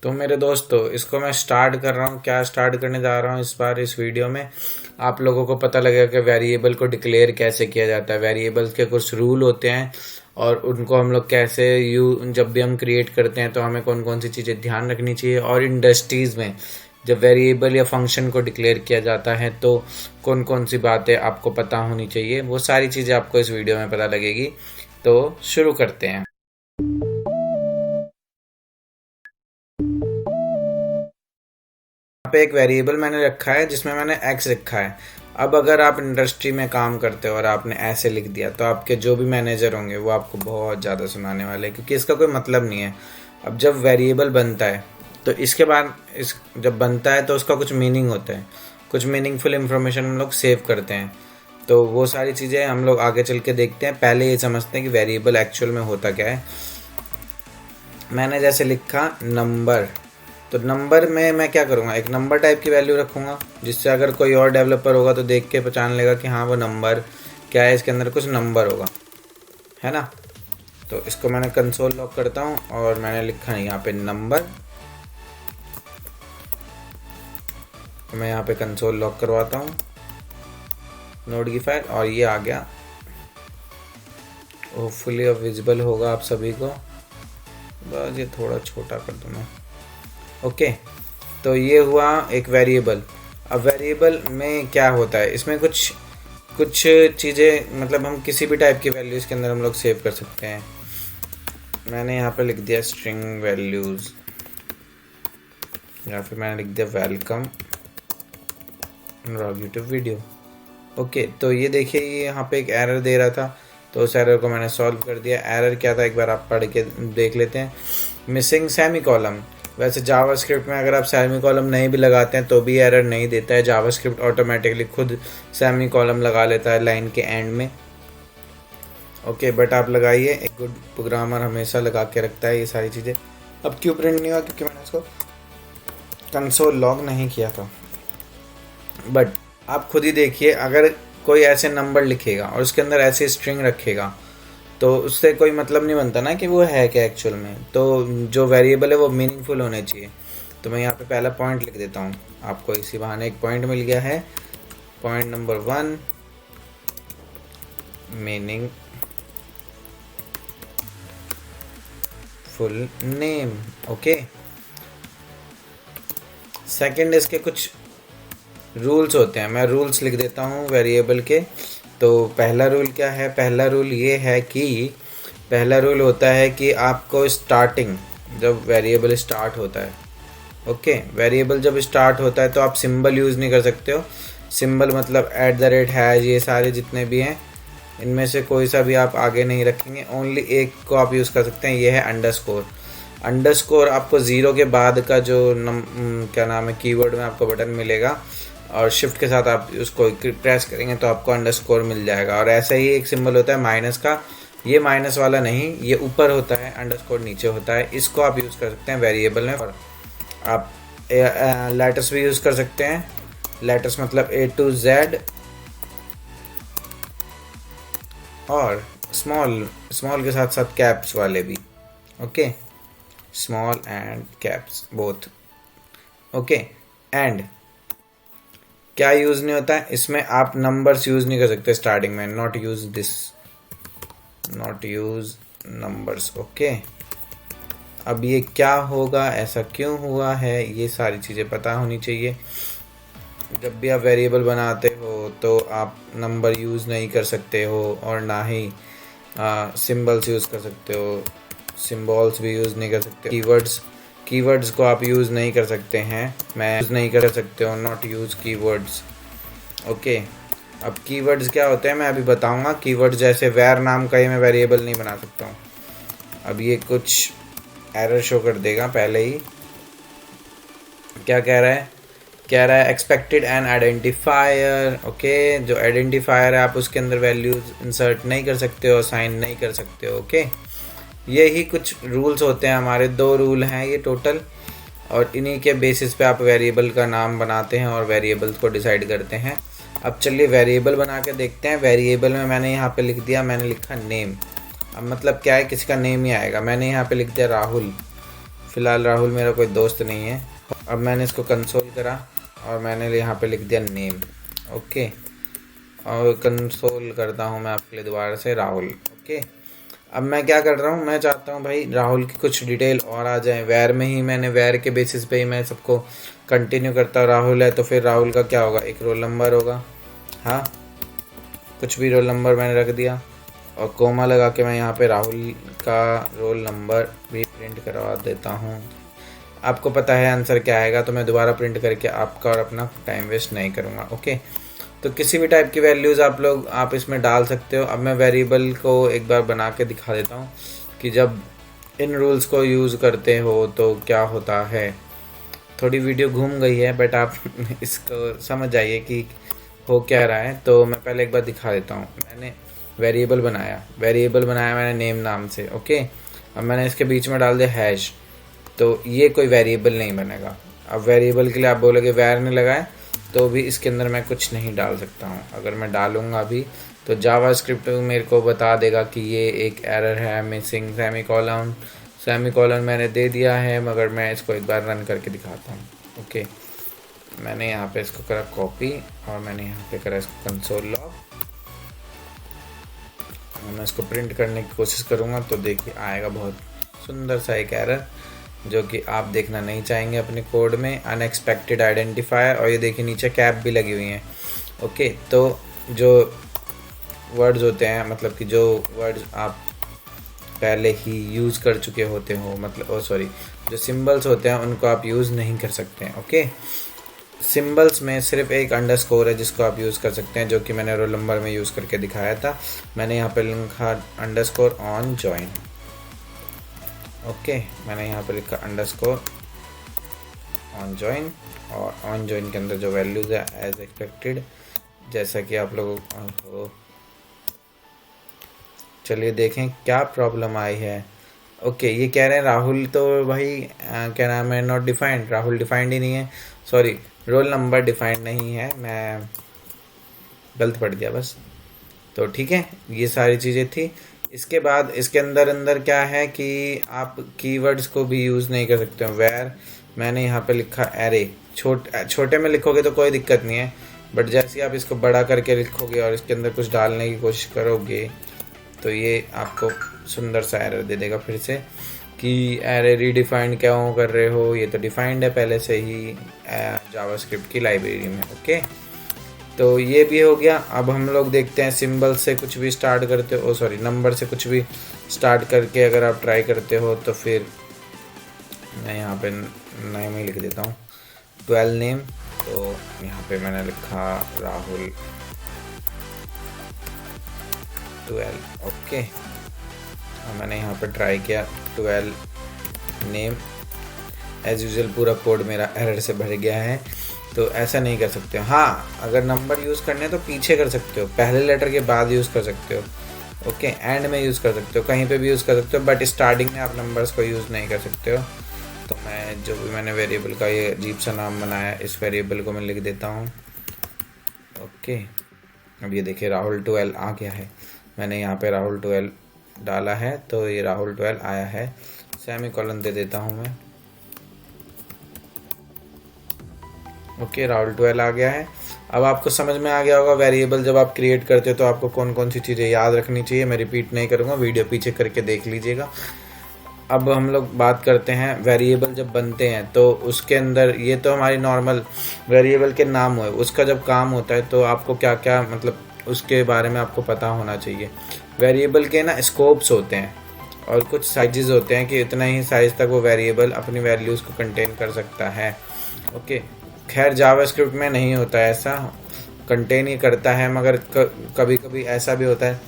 तो मेरे दोस्तों, इसको मैं स्टार्ट कर रहा हूँ। क्या स्टार्ट करने जा रहा हूँ इस बार इस वीडियो में, आप लोगों को पता लगेगा कि वेरिएबल को डिक्लेयर कैसे किया जाता है, वेरिएबल्स के कुछ रूल होते हैं और उनको हम लोग कैसे जब भी हम क्रिएट करते हैं तो हमें कौन कौन सी चीज़ें ध्यान रखनी चाहिए, और इंडस्ट्रीज़ में जब वेरिएबल या फंक्शन को डिक्लेयर किया जाता है तो कौन कौन सी बातें आपको पता होनी चाहिए, वो सारी चीज़ें आपको इस वीडियो में पता लगेगी। तो शुरू करते हैं। यहाँ पे एक वेरिएबल मैंने रखा है जिसमें मैंने x रखा है। अब अगर आप इंडस्ट्री में काम करते हो और आपने ऐसे लिख दिया तो आपके जो भी मैनेजर होंगे वो आपको बहुत ज़्यादा सुनाने वाले हैं, क्योंकि इसका कोई मतलब नहीं है। अब जब वेरिएबल बनता है तो इसके बाद जब बनता है तो उसका कुछ मीनिंग होता है, कुछ मीनिंगफुल इंफॉर्मेशन हम लोग सेव करते हैं। तो वो सारी चीज़ें हम लोग आगे चल के देखते हैं। पहले ये समझते हैं कि वेरिएबल एक्चुअल में होता क्या है। मैंने जैसे लिखा नंबर, तो नंबर में मैं क्या करूँगा, एक नंबर टाइप की वैल्यू रखूँगा, जिससे अगर कोई और डेवलपर होगा तो देख के पहचान लेगा कि हाँ वो नंबर क्या है, इसके अंदर कुछ नंबर होगा, है ना। तो इसको मैंने कंसोल लॉक करता हूँ और मैंने लिखा है यहाँ पे नंबर। तो मैं यहाँ पे कंसोल लॉक करवाता हूँ नोड की फाइल, और ये आ गया। होपफुली अब विजिबल होगा आप सभी को। बस ये थोड़ा छोटा कर दूँ मैं। ओके, तो ये हुआ एक वेरिएबल। अब वेरिएबल में क्या होता है, इसमें कुछ चीज़ें, मतलब हम किसी भी टाइप की वैल्यूज़ के अंदर हम लोग सेव कर सकते हैं। मैंने यहाँ पे लिख दिया स्ट्रिंग वैल्यूज़, या फिर मैंने लिख दिया वेलकम यूट्यूब वीडियो। ओके, तो ये देखिए ये यहाँ पे एक एरर दे रहा था, तो उस एरर को मैंने सॉल्व कर दिया। एरर क्या था एक बार आप पढ़ के देख लेते हैं। Missing semi column. वैसे जावास्क्रिप्ट में अगर आप सेमी कॉलम नहीं भी लगाते हैं तो भी एरर नहीं देता है, जावास्क्रिप्ट ऑटोमेटिकली खुद सेमी कॉलम लगा लेता है लाइन के एंड में। ओके, बट आप लगाइए, एक गुड प्रोग्रामर हमेशा लगा के रखता है ये सारी चीज़ें। अब क्यों प्रिंट नहीं हुआ, क्योंकि मैंने इसको कंसोल लॉग नहीं किया था। बट आप खुद ही देखिए, अगर कोई ऐसे नंबर लिखेगा और उसके अंदर ऐसे स्ट्रिंग रखेगा तो उससे कोई मतलब नहीं बनता ना कि वो है क्या एक्चुअल में। तो जो वेरिएबल है वो मीनिंगफुल होने चाहिए। तो मैं यहाँ पे पहला पॉइंट लिख देता हूँ, आपको इसी बहाने एक पॉइंट मिल गया है। Point number 1, meaning full name. Okay, second इसके कुछ रूल्स होते हैं, मैं रूल्स लिख देता हूँ वेरिएबल के। तो पहला रूल क्या है, पहला रूल ये है कि पहला रूल होता है कि आपको स्टार्टिंग, जब वेरिएबल स्टार्ट होता है, ओके, वेरिएबल जब स्टार्ट होता है तो आप सिंबल यूज़ नहीं कर सकते हो। सिंबल मतलब @ ये सारे जितने भी हैं इनमें से कोई सा भी आप आगे नहीं रखेंगे। ओनली एक को आप यूज़ कर सकते हैं, ये है अंडरस्कोर। अंडरस्कोर आपको ज़ीरो के बाद का जो क्या नाम है, कीवर्ड में आपको बटन मिलेगा और शिफ्ट के साथ आप उसको प्रेस करेंगे तो आपको अंडरस्कोर मिल जाएगा। और ऐसा ही एक सिंबल होता है माइनस का, ये माइनस वाला नहीं, ये ऊपर होता है, अंडरस्कोर नीचे होता है। इसको आप यूज़ कर सकते हैं वेरिएबल में। और आप लेटर्स भी यूज़ कर सकते हैं। लेटर्स मतलब A to Z, और स्मॉल के साथ साथ कैप्स वाले भी। Okay, small and caps both. Okay, and क्या यूज़ नहीं होता है इसमें, आप नंबर्स यूज़ नहीं कर सकते स्टार्टिंग में। Not use this, not use numbers. Okay, अब ये क्या होगा, ऐसा क्यों हुआ है, ये सारी चीज़ें पता होनी चाहिए। जब भी आप वेरिएबल बनाते हो तो आप नंबर यूज़ नहीं कर सकते हो, और ना ही सिंबल्स यूज़ कर सकते हो, सिंबल्स भी यूज़ नहीं कर सकते। कीवर्ड्स को आप यूज़ नहीं कर सकते हैं, मैं यूज़ नहीं कर सकते हो, नॉट यूज़ कीवर्ड्स। ओके, अब कीवर्ड्स क्या होते हैं मैं अभी बताऊंगा। कीवर्ड्स जैसे वैर नाम का ही मैं वेरिएबल नहीं बना सकता हूँ। अब ये कुछ एरर शो कर देगा पहले ही। क्या कह रहा है, कह रहा है एक्सपेक्टेड एन आइडेंटिफायर। ओके, जो आइडेंटिफायर है आप उसके अंदर वैल्यूज इंसर्ट नहीं कर सकते हो, असाइन नहीं कर सकते हो। ओके, यही कुछ रूल्स होते हैं हमारे, 2 रूल हैं ये टोटल, और इन्हीं के बेसिस पे आप वेरिएबल का नाम बनाते हैं और वेरिएबल्स को डिसाइड करते हैं। अब चलिए वेरिएबल बना के देखते हैं। वेरिएबल में मैंने यहाँ पे लिख दिया, मैंने लिखा नेम। अब मतलब क्या है, किसी का नेम ही आएगा। मैंने यहाँ पे लिख दिया राहुल। फ़िलहाल राहुल मेरा कोई दोस्त नहीं है। अब मैंने इसको कंसोल करा और मैंने यहाँ पे लिख दिया नेम। ओके, और कंसोल करता हूँ मैं आपके लिए दोबारा से राहुल। ओके, अब मैं क्या कर रहा हूँ, मैं चाहता हूँ भाई राहुल की कुछ डिटेल और आ जाए। वेर में ही मैंने वेर के बेसिस पे ही मैं सबको कंटिन्यू करता हूँ। राहुल है तो फिर राहुल का क्या होगा, एक रोल नंबर होगा। हाँ, कुछ भी रोल नंबर मैंने रख दिया और कोमा लगा के मैं यहाँ पे राहुल का रोल नंबर भी प्रिंट करवा देता हूँ। आपको पता है आंसर क्या आएगा, तो मैं दोबारा प्रिंट करके आपका और अपना टाइम वेस्ट नहीं करूँगा। ओके, तो किसी भी टाइप की वैल्यूज़ आप इसमें डाल सकते हो। अब मैं वेरिएबल को एक बार बना के दिखा देता हूँ कि जब इन रूल्स को यूज़ करते हो तो क्या होता है। थोड़ी वीडियो घूम गई है बट आप इसको समझ जाइए कि हो क्या रहा है। तो मैं पहले एक बार दिखा देता हूँ। मैंने वेरिएबल बनाया मैंने नेम नाम से। ओके, अब मैंने इसके बीच में डाल दिया हैश, तो ये कोई वेरिएबल नहीं बनेगा। अब वेरिएबल के लिए आप बोलोगे वैर ने लगाए, तो भी इसके अंदर मैं कुछ नहीं डाल सकता हूँ। अगर मैं डालूँगा भी तो जावास्क्रिप्ट मेरे को बता देगा कि ये एक एरर है, मिसिंग सेमीकोलन मैंने दे दिया है, मगर मैं इसको एक बार रन करके दिखाता हूँ। ओके, मैंने यहाँ पे इसको करा कॉपी और मैंने यहाँ पे करा इसको कंसोल लॉग। मैं इसको प्रिंट करने की कोशिश करूँगा तो देखिए आएगा बहुत सुंदर सा एक एरर जो कि आप देखना नहीं चाहेंगे अपने कोड में, अनएक्सपेक्टेड आइडेंटिफायर। और ये देखिए नीचे कैप भी लगी हुई हैं। ओके, तो जो वर्ड्स होते हैं, मतलब कि जो वर्ड्स आप पहले ही यूज़ कर चुके होते हो, मतलब जो सिंबल्स होते हैं उनको आप यूज़ नहीं कर सकते हैं। ओके, सिंबल्स में सिर्फ एक अंडरस्कोर है जिसको आप यूज़ कर सकते हैं, जो कि मैंने रोल नंबर में यूज़ करके दिखाया था। मैंने यहाँ पे लिखा अंडरस्कोर ऑन जॉइन। ओके, मैंने यहाँ पे लिखा अंडरस्कोर ऑन जॉइन, और ऑन जॉइन के अंदर जो वैल्यूज़ है एज एक्सपेक्टेड, जैसा कि आप लोगों को, चलिए देखें क्या प्रॉब्लम आई है। ओके, ये कह रहे हैं राहुल, तो भाई क्या नाम है, नॉट डिफाइंड, राहुल डिफाइंड ही नहीं है, सॉरी रोल नंबर डिफाइंड नहीं है, मैं गलत पढ़ गया बस। तो ठीक है, ये सारी चीज़ें थी। इसके बाद इसके अंदर क्या है कि आप कीवर्ड्स को भी यूज़ नहीं कर सकते हो। वेर मैंने यहाँ पे लिखा एरे, छोटे में लिखोगे तो कोई दिक्कत नहीं है, बट जैसे आप इसको बड़ा करके लिखोगे और इसके अंदर कुछ डालने की कोशिश करोगे तो ये आपको सुंदर सा एरर दे देगा फिर से कि एरे रीडिफाइंड क्यों कर रहे हो, ये तो डिफाइंड है पहले से ही जावास्क्रिप्ट की लाइब्रेरी में। ओके, तो ये भी हो गया। अब हम लोग देखते हैं सिंबल से कुछ भी स्टार्ट करते हो, नंबर से कुछ भी स्टार्ट करके अगर आप ट्राई करते हो तो फिर मैं यहाँ पे नेम ही लिख देता हूँ, 12 नेम। तो यहाँ पे मैंने लिखा राहुल 12। ओके, मैंने यहाँ पे ट्राई किया 12 नेम। एज यूजुअल पूरा कोड मेरा एरर से भर गया है, तो ऐसा नहीं कर सकते हो। हाँ, अगर नंबर यूज़ करने हैं तो पीछे कर सकते हो, पहले लेटर के बाद यूज़ कर सकते हो। ओके, एंड में यूज़ कर सकते हो, कहीं पे भी यूज़ कर सकते हो, बट स्टार्टिंग में आप नंबर्स को यूज़ नहीं कर सकते हो। तो मैं जो भी मैंने वेरिएबल का ये अजीब सा नाम बनाया, इस वेरिएबल को मैं लिख देता हूँ। ओके, अब ये देखिए राहुल 12 आ गया है। मैंने यहाँ पे राहुल 12 डाला है तो ये राहुल 12 आया है। सेमीकोलन दे देता हूँ मैं। ओके, राहुल 12 आ गया है। अब आपको समझ में आ गया होगा वेरिएबल जब आप क्रिएट करते हो तो आपको कौन कौन सी चीज़ें याद रखनी चाहिए। मैं रिपीट नहीं करूँगा, वीडियो पीछे करके देख लीजिएगा। अब हम लोग बात करते हैं वेरिएबल जब बनते हैं तो उसके अंदर, ये तो हमारी नॉर्मल वेरिएबल के नाम हुए, उसका जब काम होता है तो आपको क्या क्या, मतलब उसके बारे में आपको पता होना चाहिए। वेरिएबल के ना स्कोप्स होते हैं और कुछ साइजेस होते हैं कि इतना ही साइज तक वो वेरिएबल अपनी वैल्यूज़ को कंटेन कर सकता है। ओके, खैर जावास्क्रिप्ट में नहीं होता है ऐसा, कंटेन ही करता है, मगर कभी कभी ऐसा भी होता है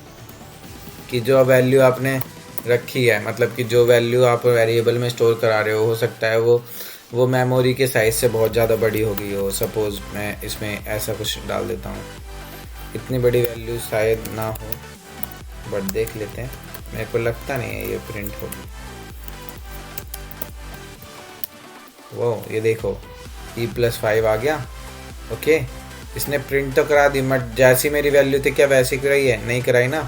कि जो वैल्यू आपने रखी है, मतलब कि जो वैल्यू आप वेरिएबल में स्टोर करा रहे हो सकता है वो मेमोरी के साइज़ से बहुत ज़्यादा बड़ी हो गई हो। सपोज़ मैं इसमें ऐसा कुछ डाल देता हूँ, इतनी बड़ी वैल्यू शायद ना हो, बट देख लेते हैं। मेरे को लगता नहीं है ये प्रिंट होगी। वो ये देखो E+5 आ गया। ओके, इसने प्रिंट तो करा दी, बट जैसी मेरी वैल्यू थी क्या वैसी कराई है? नहीं कराई ना।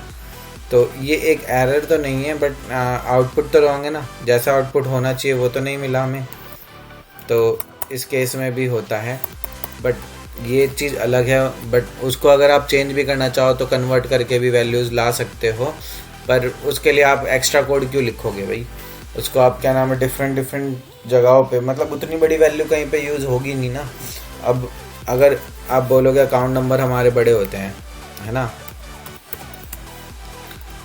तो ये एक एरर तो नहीं है, बट आउटपुट तो रॉन्ग है ना, जैसा आउटपुट होना चाहिए वो तो नहीं मिला हमें, तो इस केस में भी होता है। बट ये चीज़ अलग है, बट उसको अगर आप चेंज भी करना चाहो तो कन्वर्ट करके भी वैल्यूज़ ला सकते हो, पर उसके लिए आप एक्स्ट्रा कोड क्यों लिखोगे भाई? उसको आप क्या नाम है डिफरेंट जगहों पे, मतलब उतनी बड़ी वैल्यू कहीं पे यूज़ होगी नहीं ना। अब अगर आप बोलोगे अकाउंट नंबर हमारे बड़े होते हैं, है ना,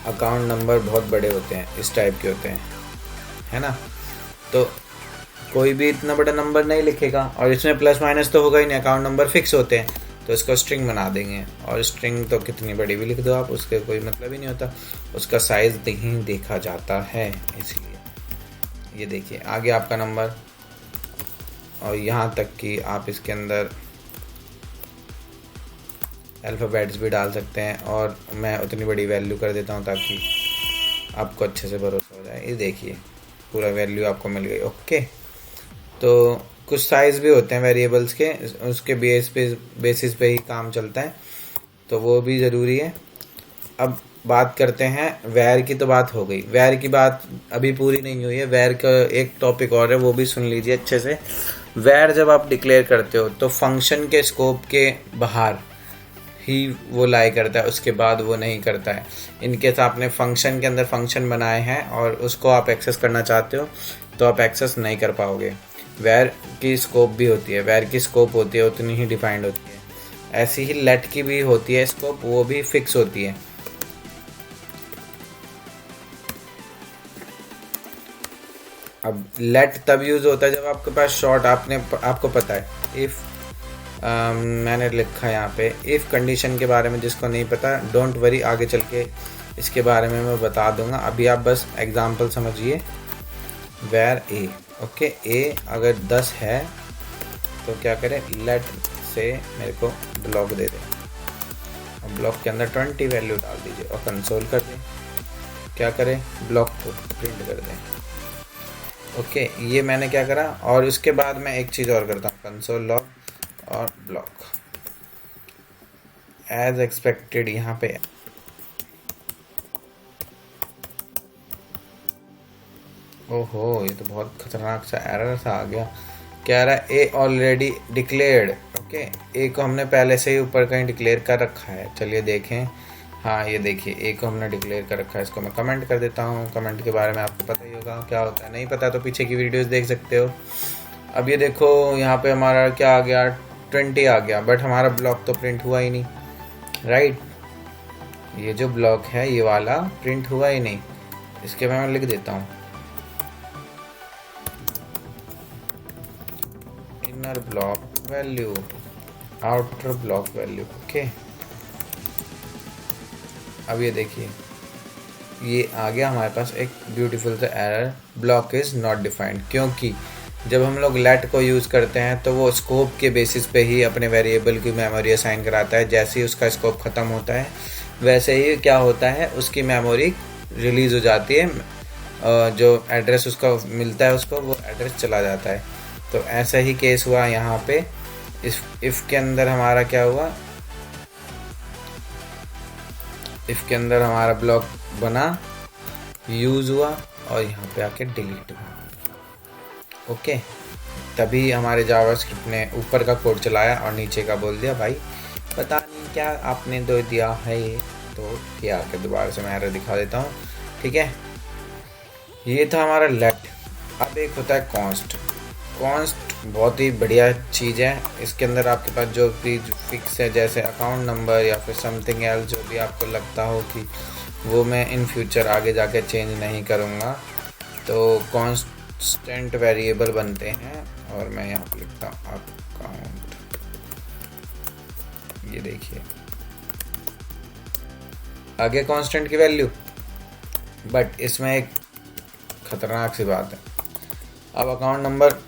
अकाउंट नंबर बहुत बड़े होते हैं, इस टाइप के होते हैं, है ना, तो कोई भी इतना बड़ा नंबर नहीं लिखेगा, और इसमें प्लस माइनस तो होगा ही नहीं, अकाउंट नंबर फिक्स होते हैं, तो इसको स्ट्रिंग बना देंगे। और स्ट्रिंग तो कितनी बड़ी भी लिख दो आप, उसके कोई मतलब ही नहीं होता, उसका साइज़ नहीं देखा जाता है। इसलिए ये देखिए आगे आपका नंबर, और यहाँ तक कि आप इसके अंदर अल्फ़ाबेट्स भी डाल सकते हैं, और मैं उतनी बड़ी वैल्यू कर देता हूँ ताकि आपको अच्छे से भरोसा हो जाए। ये देखिए पूरा वैल्यू आपको मिल गई। ओके, तो कुछ साइज़ भी होते हैं वेरिएबल्स के, उसके बेसिस पे ही काम चलता है, तो वो भी ज़रूरी है। अब बात करते हैं वैर की, तो बात हो गई, वैर की बात अभी पूरी नहीं हुई है, वैर का एक टॉपिक और है, वो भी सुन लीजिए अच्छे से। वैर जब आप डिक्लेयर करते हो तो फंक्शन के स्कोप के बाहर ही वो लाई करता है, उसके बाद वो नहीं करता है। इनकेस आपने फंक्शन के अंदर फंक्शन बनाए हैं और उसको आप एक्सेस करना चाहते हो तो आप एक्सेस नहीं कर पाओगे। वैर की स्कोप भी होती है, वैर की स्कोप होती है उतनी ही डिफाइंड होती है। ऐसी ही लेट की भी होती है स्कोप, वो भी फिक्स होती है। अब लेट तब यूज होता है जब आपके पास शॉर्ट आपको पता है। इफ मैंने लिखा है यहाँ पे इफ कंडीशन के बारे में, जिसको नहीं पता डोंट वरी, आगे चल के इसके बारे में मैं बता दूंगा, अभी आप बस एग्जांपल समझिए। वेर ए, ओके, ए अगर 10 है तो क्या करें, लेट से मेरे को ब्लॉक दे दें, और ब्लॉक के अंदर 20 वैल्यू डाल दीजिए और कंसोल कर दें। क्या करें, ब्लॉक को प्रिंट कर दें। ओके, ये मैंने क्या करा, और उसके बाद मैं एक चीज़ और करता हूँ, कंसोल लॉग और ब्लॉक एज एक्सपेक्टेड। यहाँ पे ओहो, ये तो बहुत खतरनाक सा एरर सा आ गया। कह रहा है ए ऑलरेडी डिक्लेयर्ड। ओके, ए को हमने पहले से ही ऊपर कहीं डिक्लेयर कर रखा है। चलिए देखें, हाँ ये देखिए ए को हमने डिक्लेयर कर रखा है। इसको मैं कमेंट कर देता हूँ। कमेंट के बारे में आपको पता ही होगा क्या होता है, नहीं पता तो पीछे की वीडियोस देख सकते हो। अब ये देखो यहाँ पे हमारा क्या आ गया, 20 आ गया, बट हमारा ब्लॉक तो प्रिंट हुआ ही नहीं, राइट। ये जो ब्लॉक है ये वाला प्रिंट हुआ ही नहीं। इसके मैं लिख देता हूँ inner block value, outer block value. Okay, अब ये देखिए ये आ गया हमारे पास एक ब्यूटीफुल सा error, block is not defined. क्योंकि जब हम लोग लेट को यूज़ करते हैं तो वो स्कोप के बेसिस पे ही अपने वेरिएबल की मेमोरी असाइन कराता है। जैसे ही उसका स्कोप ख़त्म होता है वैसे ही क्या होता है, उसकी मेमोरी रिलीज़ हो जाती है, जो एड्रेस उसका मिलता है उसको वो एड्रेस चला जाता है। तो ऐसा ही केस हुआ यहाँ पे। इफ़ के अंदर हमारा क्या हुआ, इफ़ के अंदर हमारा ब्लॉक बना, यूज़ हुआ और यहाँ पे आके डिलीट हुआ। ओके, तभी हमारे जावास्क्रिप्ट ने ऊपर का कोड चलाया और नीचे का बोल दिया भाई पता नहीं क्या आपने दो दिया है ये। तो ये आके दोबारा से मैं एरर दिखा देता हूँ, ठीक है। ये था हमारा लेट। अब एक होता है कॉन्स्ट। कॉन्स्ट बहुत ही बढ़िया चीज़ है। इसके अंदर आपके पास जो भी फिक्स है, जैसे अकाउंट नंबर या फिर समथिंग एल्स, जो भी आपको लगता हो कि वो मैं इन फ्यूचर आगे जाके चेंज नहीं करूँगा, तो कांस्टेंट वेरिएबल बनते हैं। और मैं यहाँ पे लिखता हूँ अकाउंट, ये देखिए आगे कांस्टेंट की वैल्यू। बट इसमें एक खतरनाक सी बात है, अब अकाउंट नंबर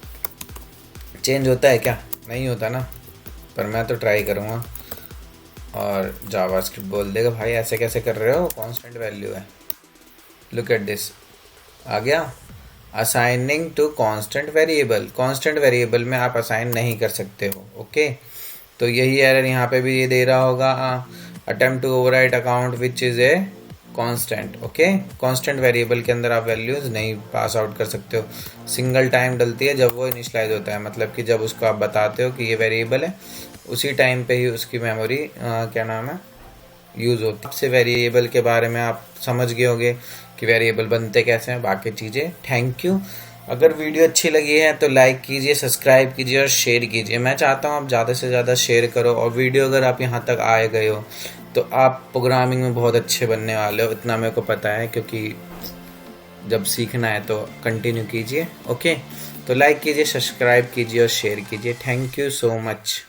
चेंज होता है क्या? नहीं होता ना, पर मैं तो ट्राई करूँगा। और जावास्क्रिप्ट बोल देगा भाई ऐसे कैसे कर रहे हो, कांस्टेंट वैल्यू है। लुक एट दिस, आ गया assigning to constant variable. Constant variable में आप असाइन नहीं कर सकते हो। ओके, तो यही एरर यहाँ पे भी ये दे रहा होगा, attempt to overwrite account which is a constant. Okay, constant variable के अंदर आप वैल्यूज नहीं पास आउट कर सकते हो। सिंगल टाइम डलती है जब वो इनिशियलाइज होता है, मतलब कि जब उसको आप बताते हो कि ये वेरिएबल है, उसी टाइम पे ही उसकी मेमोरी क्या नाम है यूज़ होती है। से वेरिएबल के बारे में आप समझ गए होंगे कि वेरिएबल बनते कैसे हैं, बाकी चीज़ें। Thank you. अगर वीडियो अच्छी लगी है तो लाइक कीजिए, सब्सक्राइब कीजिए और शेयर कीजिए। मैं चाहता हूँ आप ज़्यादा से ज़्यादा शेयर करो, और वीडियो अगर आप यहाँ तक आए गए हो तो आप प्रोग्रामिंग में बहुत अच्छे बनने वाले हो, इतना मेरे को पता है, क्योंकि जब सीखना है तो कंटिन्यू कीजिए। ओके, तो लाइक कीजिए, सब्सक्राइब कीजिए और शेयर कीजिए। Thank you so much.